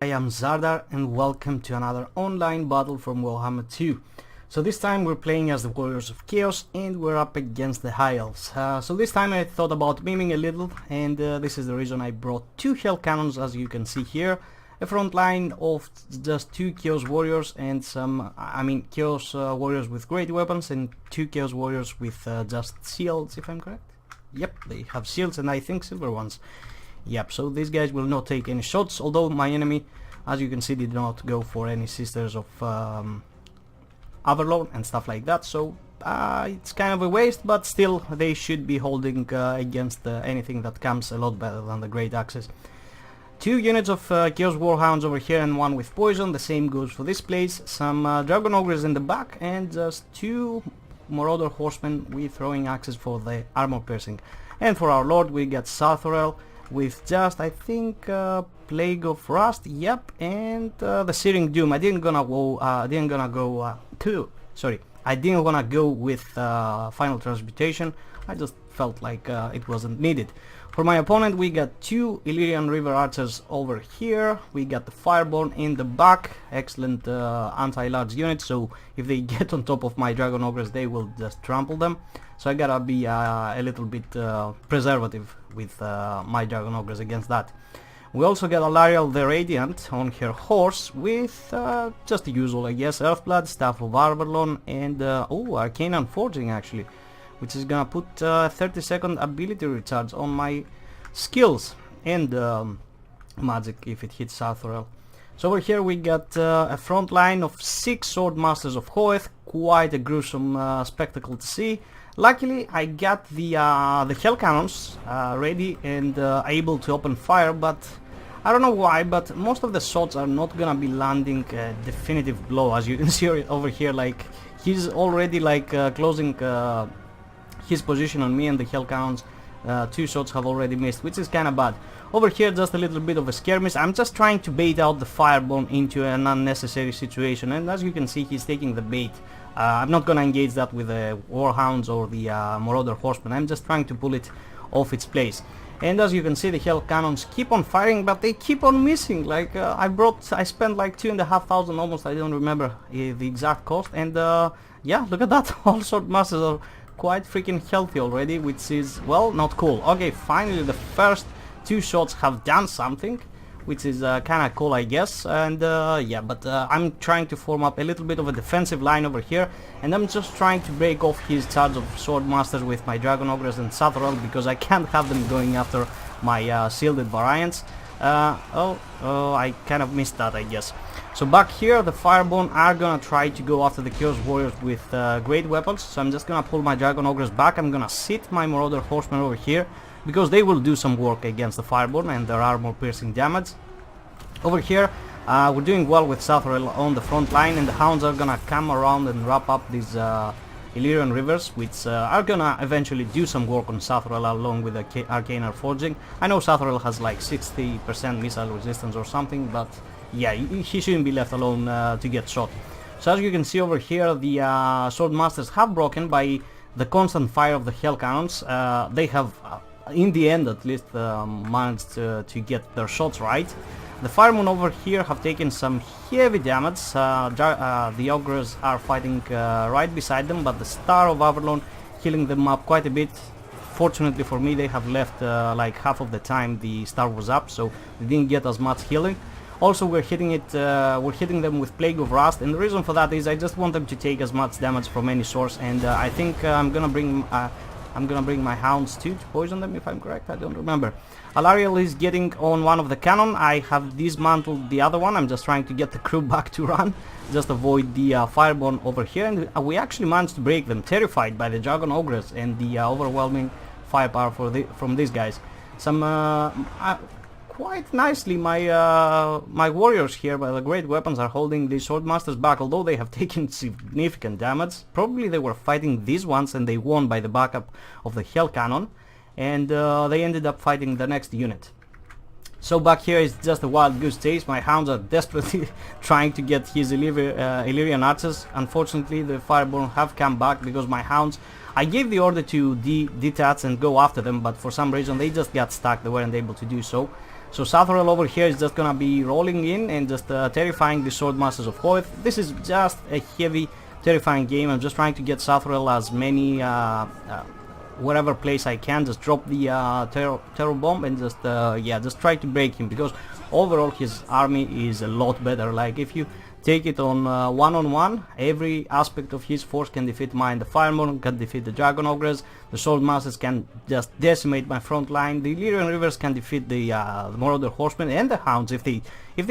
I am Zardar and welcome to another online battle from Warhammer 2. So this time we're playing as the Warriors of Chaos and we're up against the High Elves. So this time I thought about miming a little, and this is the reason I brought two Hell Cannons, as you can see here. A front line of just two Chaos Warriors and some, Chaos Warriors with great weapons and two Chaos Warriors with just shields, if I'm correct. Yep, they have shields and I think silver ones. Yep, so these guys will not take any shots, although my enemy, as you can see, did not go for any Sisters of Avalon and stuff like that, so it's kind of a waste, but still they should be holding against anything that comes a lot better than the Great Axes. Two units of Chaos Warhounds over here and one with poison, the same goes for this place, some Dragon Ogres in the back and just two Marauder Horsemen with throwing axes for the armor piercing. And for our Lord we got Sarthorel with just, I think, Plague of Rust, yep, and the Searing Doom. I didn't wanna go with Final Transmutation. I just felt like it wasn't needed. For my opponent we got two Illyrian River Archers over here. We got the Fireborn in the back, excellent anti-large unit, so if they get on top of my Dragon Ogres they will just trample them. So I gotta be a little bit preservative with my Dragon Ogres against that. We also got Alariel the Radiant on her horse with just the usual, I guess, Earthblood, Staff of Avalon, and Arcane Forging actually, which is gonna put 30-second ability recharge on my skills and magic if it hits Sarthorel. So over here we got a front line of 6 Sword Masters of Hoeth, quite a gruesome spectacle to see. Luckily I got the Hell Cannons ready and able to open fire, but I don't know why, but most of the shots are not gonna be landing a definitive blow. As you can see over here, like he's already like closing his position on me, and the Hell Cannons, 2 shots have already missed, which is kinda bad. Over here just a little bit of a skirmish. I'm just trying to bait out the Fireborn into an unnecessary situation, and as you can see he's taking the bait. I'm not gonna engage that with the Warhounds or the Marauder Horsemen. I'm just trying to pull it off its place. And as you can see the Hell Cannons keep on firing, but they keep on missing. Like I spent like 2,500 almost, I don't remember the exact cost, and yeah, look at that. All Sword Masters are quite freaking healthy already, which is, well, not cool. Okay, finally the first 2 shots have done something, which is kinda cool, I guess. And yeah, but I'm trying to form up a little bit of a defensive line over here, and I'm just trying to break off his charge of Sword Masters with my Dragon Ogres and Sarthorel, because I can't have them going after my shielded variants. I kind of missed that, I guess. So back here the Fireborn are gonna try to go after the Chaos Warriors with great weapons, so I'm just gonna pull my Dragon Ogres back. I'm gonna sit my Marauder Horsemen over here, because they will do some work against the Fireborn and their armor piercing damage. Over here we're doing well with Sarthorel on the front line, and the Hounds are gonna come around and wrap up these Illyrian Rivers, which are gonna eventually do some work on Sarthorel along with the Arcane Forging. I know Sarthorel has like 60% missile resistance or something, but yeah, he shouldn't be left alone to get shot. So as you can see over here, the Sword Masters have broken by the constant fire of the Hell Cannons. They have in the end at least managed to get their shots right. The Firemen over here have taken some heavy damage. The Ogres are fighting right beside them, but the Star of Avalon healing them up quite a bit. Fortunately for me, they have left like half of the time the Star was up, so they didn't get as much healing. Also, we're hitting them with Plague of Rust, and the reason for that is I just want them to take as much damage from any source, and I think I'm gonna bring my Hounds too to poison them, if I'm correct. I don't remember. Alariel is getting on one of the cannon. I have dismantled the other one. I'm just trying to get the crew back to run, just avoid the Fireborn over here, and we actually managed to break them, terrified by the Dragon Ogres and the overwhelming firepower from these guys. Some quite nicely my warriors here by the great weapons are holding the Sword Masters back, although they have taken significant damage. Probably they were fighting these ones and they won by the backup of the Hell Cannon, and they ended up fighting the next unit. So back here is just a wild goose chase. My Hounds are desperately trying to get his Illyrian Archers. Unfortunately the Fireborn have come back because my Hounds, I gave the order to detach and go after them, but for some reason they just got stuck. They weren't able to do so. So Sathrel over here is just gonna be rolling in and just terrifying the Swordmasters of Hoeth. This is just a heavy, terrifying game. I'm just trying to get Sathrel as many whatever place I can. Just drop the terror bomb and just yeah, just try to break him, because overall his army is a lot better. Like if you take it on one-on-one, every aspect of his force can defeat mine. The Fireborn can defeat the Dragon Ogres, the Swordmasters can just decimate my front line, the Illyrian Rivers can defeat the Marauder Horsemen and the Hounds if they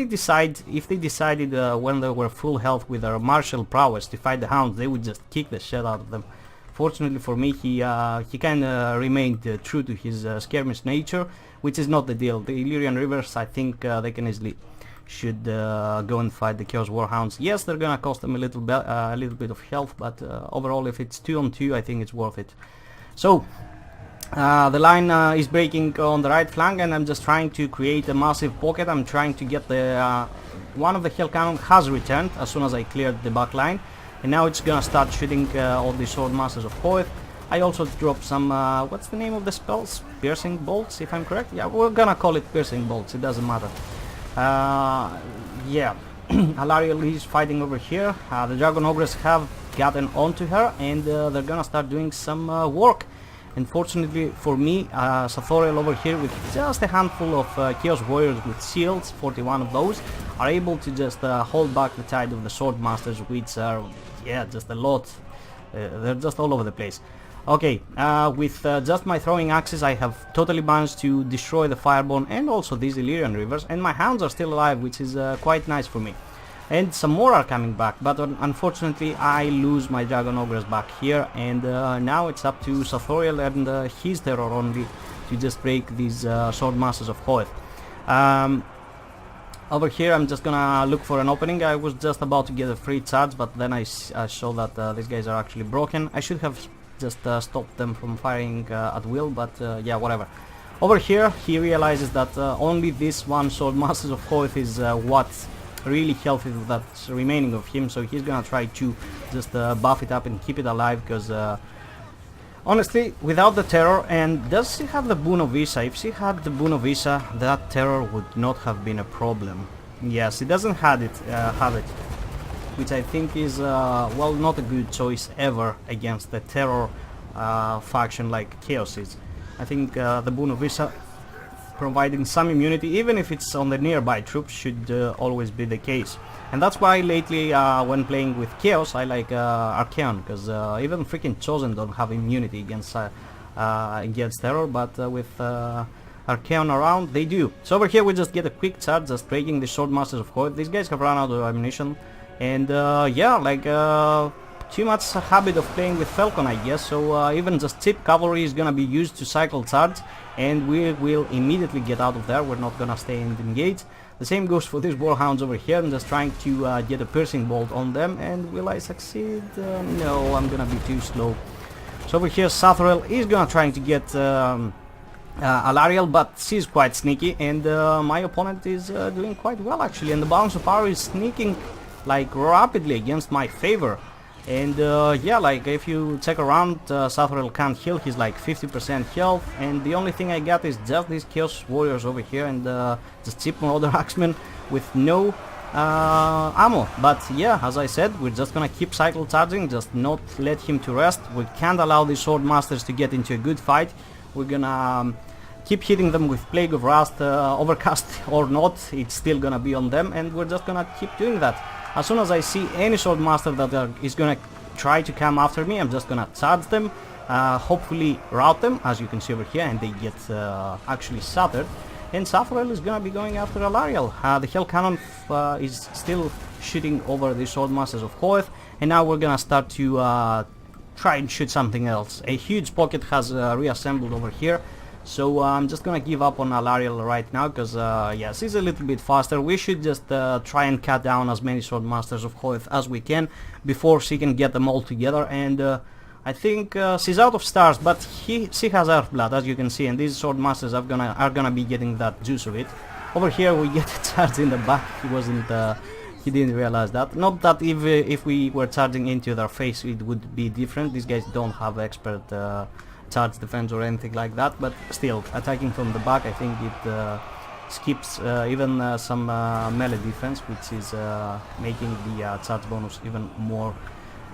decided when they were full health with their martial prowess to fight the Hounds, they would just kick the shit out of them. Fortunately for me, he kind of remained true to his skirmish nature, which is not the deal. The Illyrian Rivers, I think they can easily should go and fight the Chaos Warhounds. Yes, they're gonna cost them a little bit of health, but overall, if it's 2-on-2, I think it's worth it. So the line is breaking on the right flank, and I'm just trying to create a massive pocket. I'm trying to get the one of the Hell Cannon has returned as soon as I cleared the back line, and now it's gonna start shooting all the Swordmasters of Hoeth. I also dropped some what's the name of the spells? Piercing bolts, if I'm correct. Yeah, we're gonna call it piercing bolts, it doesn't matter. Yeah, Alariel is fighting over here. The Dragon Ogres have gotten onto her, and they're gonna start doing some work. Unfortunately for me, Sathoriel over here with just a handful of Chaos Warriors with shields, 41 of those, are able to just hold back the tide of the Swordmasters, which are, yeah, just a lot. They're just all over the place. Okay, with just my throwing axes, I have totally managed to destroy the Fireborn and also these Illyrian Rivers, and my Hounds are still alive, which is quite nice for me. And some more are coming back, but unfortunately I lose my Dragon Ogres back here, and now it's up to Sathoriel and his terror only to just break these Swordmasters of Hoeth. Over here I'm just gonna look for an opening. I was just about to get a free charge, but then I saw that these guys are actually broken. I should have just stopped them from firing at will, but yeah, whatever. Over here he realizes that only this one Swordmasters of Hoeth is what's really healthy that's remaining of him, so he's gonna try to just buff it up and keep it alive, because honestly, without the terror, and does she have the Boon of Isa? If she had the Boon of Isa, that terror would not have been a problem. Yes, she doesn't have it, which I think is well, not a good choice ever against the terror faction like Chaos is. I think the Boon of Isa providing some immunity, even if it's on the nearby troops, should always be the case. And that's why lately when playing with Chaos I like Archaon, because even freaking Chosen don't have immunity against terror, but with Archaon around they do. So over here we just get a quick charge, just breaking the Swordmasters of Hoeth. These guys have run out of ammunition, and yeah, like too much habit of playing with Falcon, I guess, so even just cheap cavalry is gonna be used to cycle charge, and we will immediately get out of there. We're not gonna stay and engage. The same goes for these Warhounds over here. I'm just trying to get a piercing bolt on them, and will I succeed? No, I'm gonna be too slow. So over here Sathoriel is gonna trying to get Alariel, but she's quite sneaky, and my opponent is doing quite well actually, and the balance of power is sneaking like rapidly against my favor. And yeah, like if you check around, Sathoriel can't heal, he's like 50% health, and the only thing I got is just these Chaos Warriors over here, and just cheap Marauder Axemen with no ammo. But yeah, as I said, we're just gonna keep cycle charging, just not let him to rest. We can't allow these Swordmasters to get into a good fight. We're gonna keep hitting them with Plague of Rust, Overcast or not, it's still gonna be on them, and we're just gonna keep doing that. As soon as I see any Swordmaster that is gonna try to come after me, I'm just gonna charge them, hopefully rout them, as you can see over here, and they get actually shattered. And Sathoriel is gonna be going after Alariel. The Hell Cannon is still shooting over the Swordmasters of Hoeth, and now we're gonna start to try and shoot something else. A huge pocket has reassembled over here. So I'm just gonna give up on Alariel right now, because yeah, she's a little bit faster. We should just try and cut down as many Swordmasters of Hoeth as we can before she can get them all together. And I think she's out of stars, but she has Earthblood, as you can see, and these Swordmasters are gonna be getting that juice of it. Over here we get a charge in the back. He didn't realize that. Not that if we were charging into their face it would be different. These guys don't have expert charge defense or anything like that, but still, attacking from the back, I think it skips even some melee defense, which is making the charge bonus even more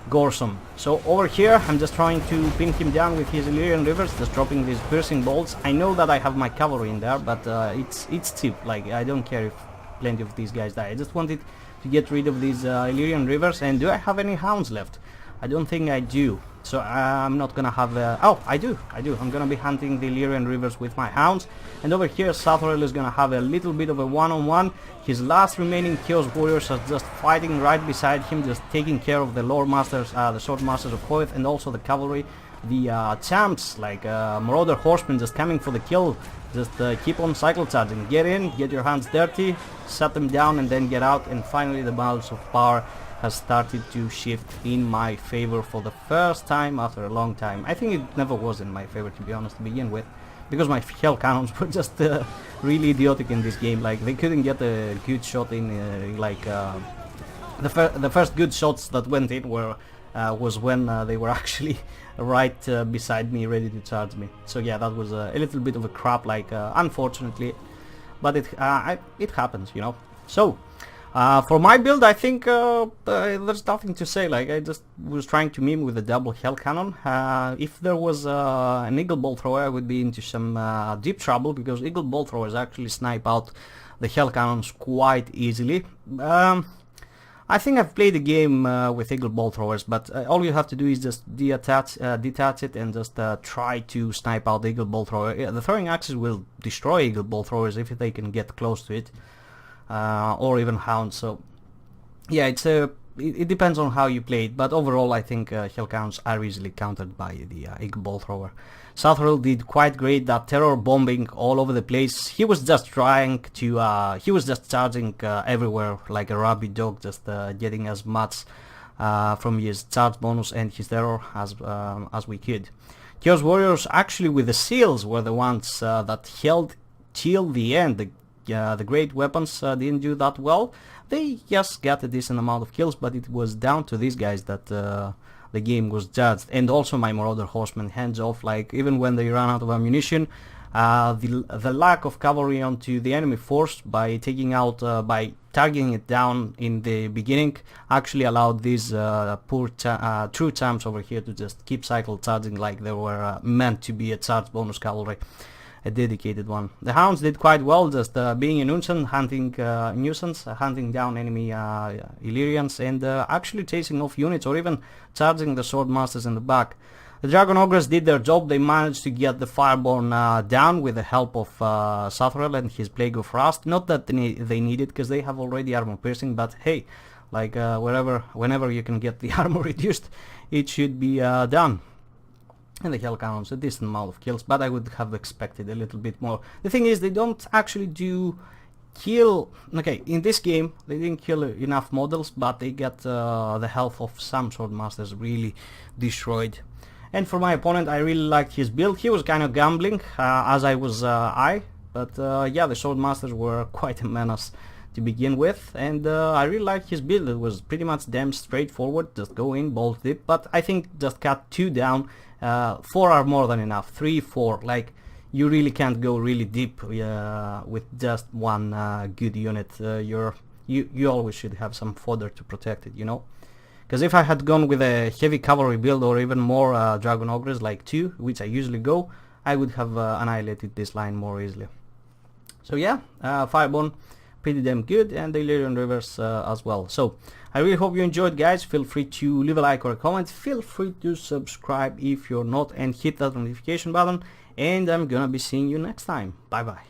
goresome. So over here I'm just trying to pin him down with his Illyrian Rivers, just dropping these piercing bolts. I know that I have my cavalry in there, but it's cheap. Like, I don't care if plenty of these guys die. I just wanted to get rid of these Illyrian Rivers. And do I have any hounds left? I don't think I do. So I'm not gonna have oh, I do. I'm gonna be hunting the Illyrian Rivers with my hounds. And over here Sathrel is gonna have a little bit of a one-on-one. His last remaining Chaos Warriors are just fighting right beside him, just taking care of the Lore Masters, the Sword Masters of Hoeth, and also the cavalry. The champs, like Marauder Horsemen, just coming for the kill. Just keep on cycle charging. Get in, get your hands dirty, shut them down, and then get out. And finally the balance of power has started to shift in my favor for the first time after a long time. I think it never was in my favor, to be honest, to begin with, because my hell cannons were just really idiotic in this game. Like, they couldn't get a good shot in. The first good shots that went in were was when they were actually right beside me, ready to charge me. So yeah, that was a little bit of a crap, like unfortunately, but it happens, you know. So for my build, I think there's nothing to say. Like, I just was trying to meme with a double hell cannon. If there was an eagle bolt thrower, I would be into some deep trouble, because eagle bolt throwers actually snipe out the hell cannons quite easily. I think I've played the game with eagle bolt throwers, but all you have to do is just detach it and just try to snipe out the eagle bolt thrower. Yeah, the throwing axes will destroy eagle bolt throwers if they can get close to it. Or even hounds. So yeah, it depends on how you play it, but overall I think hell cannons are easily countered by the eagle bolt thrower. Sathrel did quite great, that terror bombing all over the place. He was just trying to he was just charging everywhere like a rabid dog, just getting as much from his charge bonus and his terror as we could. Chaos Warriors, actually with the seals, were the ones that held till the end. The great weapons didn't do that well. They just got a decent amount of kills, but it was down to these guys that the game was judged. And also my Marauder Horsemen, hands off. Like, even when they ran out of ammunition, the lack of cavalry onto the enemy force by taking out by targeting it down in the beginning actually allowed these poor true champs over here to just keep cycle charging like they were meant to be a charge bonus cavalry, a dedicated one. The hounds did quite well, just being a nuisance, hunting down enemy Illyrians, and actually chasing off units, or even charging the sword masters in the back. The Dragon Ogres did their job. They managed to get the Fireborn down with the help of Sathrel and his Plague of Rust. Not that they need it, because they have already armor piercing, but hey, like whenever you can get the armor reduced, it should be done. And the hell cannons, a decent amount of kills, but I would have expected a little bit more. The thing is, they don't actually do kill. Okay, in this game they didn't kill enough models, but they get the health of some sword masters really destroyed. And for my opponent, I really liked his build. He was kind of gambling, as I was but yeah, the sword masters were quite a menace to begin with, and I really liked his build. It was pretty much damn straightforward, just go in, bolt deep, but I think just cut 2 down. 4 are more than enough. 3, 4, like, you really can't go really deep with just one good unit. You always should have some fodder to protect it, you know. Because if I had gone with a heavy cavalry build, or even more Dragon Ogres, like 2, which I usually go, I would have annihilated this line more easily. So yeah, Fireborn, pretty damn good, and the Illyrian Rivers as well. So I really hope you enjoyed, guys. Feel free to leave a like or a comment. Feel free to subscribe if you're not, and hit that notification button. And I'm gonna be seeing you next time. Bye bye.